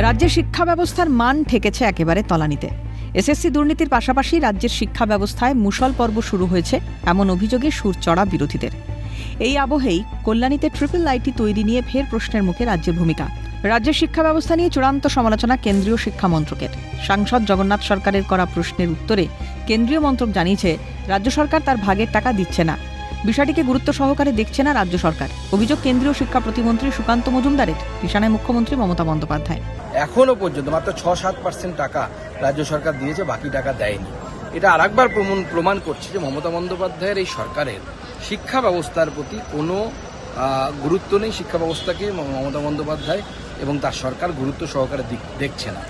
রাজ্যের শিক্ষা ব্যবস্থার মান ঠেকেছে একেবারে তলানিতে। এসএসসি দুর্নীতির পাশাপাশি রাজ্যের শিক্ষা ব্যবস্থায় মুষল পর্ব শুরু হয়েছে এমন অভিযোগে সুর চড়া বিরোধীদের। এই আবহেই কল্যাণীতে ট্রিপল আইটি তৈরি নিয়ে ফের প্রশ্নের মুখে রাজ্যের ভূমিকা। রাজ্যের শিক্ষা ব্যবস্থা নিয়ে চূড়ান্ত সমালোচনা কেন্দ্রীয় শিক্ষা মন্ত্রকের। সাংসদ জগন্নাথ সরকারের করা প্রশ্নের উত্তরে কেন্দ্রীয় মন্ত্রক জানিয়েছে রাজ্য সরকার তার ভাগের টাকা দিচ্ছে না। বিষয়টিকে গুরুত্ব সহকারে দেখছে না রাজ্য সরকার। অভিযোগ কেন্দ্রীয় শিক্ষা প্রতিমন্ত্রী সুকান্ত মজুমদারের। নিশানায় মুখ্যমন্ত্রী মমতা বন্দ্যোপাধ্যায়। এখনো পর্যন্ত মাত্র ৬-৭% টাকা রাজ্য সরকার দিয়েছে, বাকি টাকা দেয়নি। এটা আরেকবার প্রমাণ করছে যে মমতা বন্দ্যোপাধ্যায়ের এই সরকারের শিক্ষা ব্যবস্থার প্রতি কোনো গুরুত্ব নেই। শিক্ষা ব্যবস্থাকে মমতা বন্দ্যোপাধ্যায় এবং তার সরকার গুরুত্ব সহকারে দেখছে না।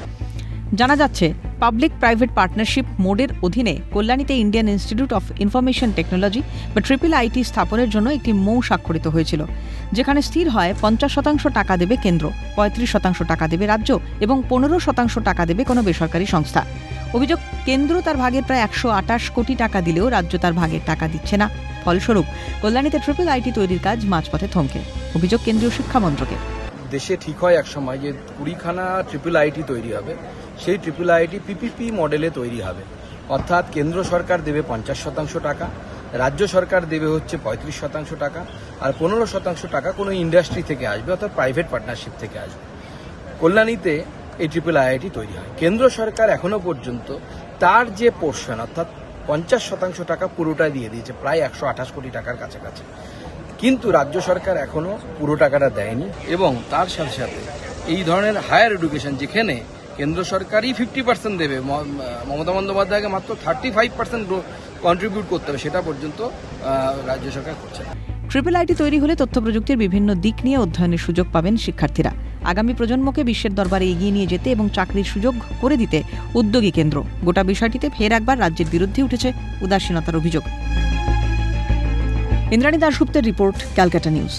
জানা যাচ্ছে পাবলিক প্রাইভেট পার্টনারশিপ মোডের অধীনে কল্যাণীতে Indian Institute of Information Technology বা ট্রিপল আইটি স্থাপনের জন্য একটি মৌ স্বাক্ষরিত হয়েছিল, যেখানে স্থির হয় ৫০% টাকা দেবে কেন্দ্র, ৩৫% টাকা দেবে রাজ্য এবং ১৫% টাকা দেবে কোনো বেসরকারি সংস্থা। অভিযোগ, কেন্দ্র তার ভাগের প্রায় ১২৮ কোটি টাকা দিলেও রাজ্য তার ভাগের টাকা দিচ্ছে না। ফলস্বরূপ কল্যাণীতে ট্রিপল আইটি তৈরির কাজ মাঝপথে থমকে। অভিযোগ কেন্দ্রীয় শিক্ষা মন্ত্রকের। দেশে ঠিক হয় এক সময় যে ২০খানা ট্রিপল আইটি তৈরি হবে, সেই ট্রিপল আইটি পিপিপি মডেলে তৈরি হবে, অর্থাৎ কেন্দ্র সরকার দেবে ৫০% টাকা, রাজ্য সরকার দেবে হচ্ছে ৩৫% টাকা, আর ১৫% টাকা কোনো ইন্ডাস্ট্রি থেকে আসবে, অর্থাৎ প্রাইভেট পার্টনারশিপ থেকে আসবে। কল্যাণীতে এই ট্রিপল আইটি তৈরি হয়। কেন্দ্র সরকার এখনো পর্যন্ত তার যে পোর্শন অর্থাৎ ৫০% টাকা পুরোটাই দিয়ে দিয়েছে, প্রায় ১২৮ কোটি টাকার কাছাকাছি। কিন্তু রাজ্য সরকার এখনো পুরো টাকাটা দেয়নি। এবং তার সাথে সাথে এই ধরনের হায়ার এডুকেশন যেখানে কেন্দ্র সরকারই 50% দেবে, মমতা বন্দ্যোপাধ্যায়কে মাত্র 35% কন্ট্রিবিউট করতে হবে, সেটা পর্যন্ত রাজ্য সরকার করছে না। ট্রিপল আইটি তৈরি হলে তথ্য প্রযুক্তির বিভিন্ন দিক নিয়ে অধ্যয়নের সুযোগ পাবেন শিক্ষার্থীরা। আগামী প্রজন্মকে বিশ্বের দরবারে এগিয়ে নিয়ে যেতে এবং চাকরির সুযোগ করে দিতে উদ্যোগী কেন্দ্র। গোটা বিষয়টিতে ফের একবার রাজ্যের বিরুদ্ধে উঠেছে উদাসীনতার অভিযোগ। ইন্দ্রাণী দাশগুপ্তের রিপোর্ট, ক্যালকাটা নিউজ।